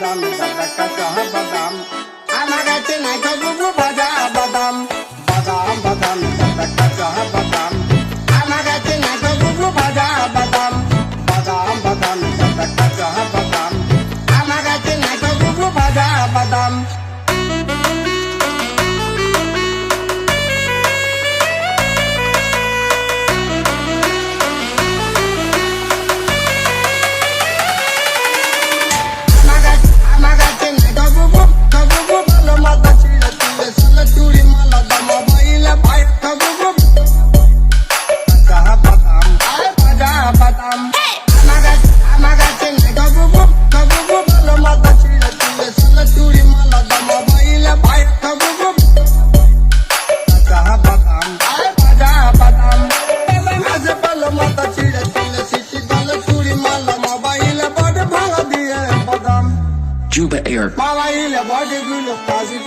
বাদাম দাদা কাঁচা বাদাম আমার কাছে নাই তো বুবু ভাজা বাদাম বাদাম বাদাম দাদা কাঁচা বাদাম আমার কাছে নাই তো বুবু ভাজা বাদাম বাদাম বাদাম দাদা কাঁচা বাদাম আমার কাছে নাই তো বুবু ভাজা বাদাম Juba Air. Mama ile body gulo kazi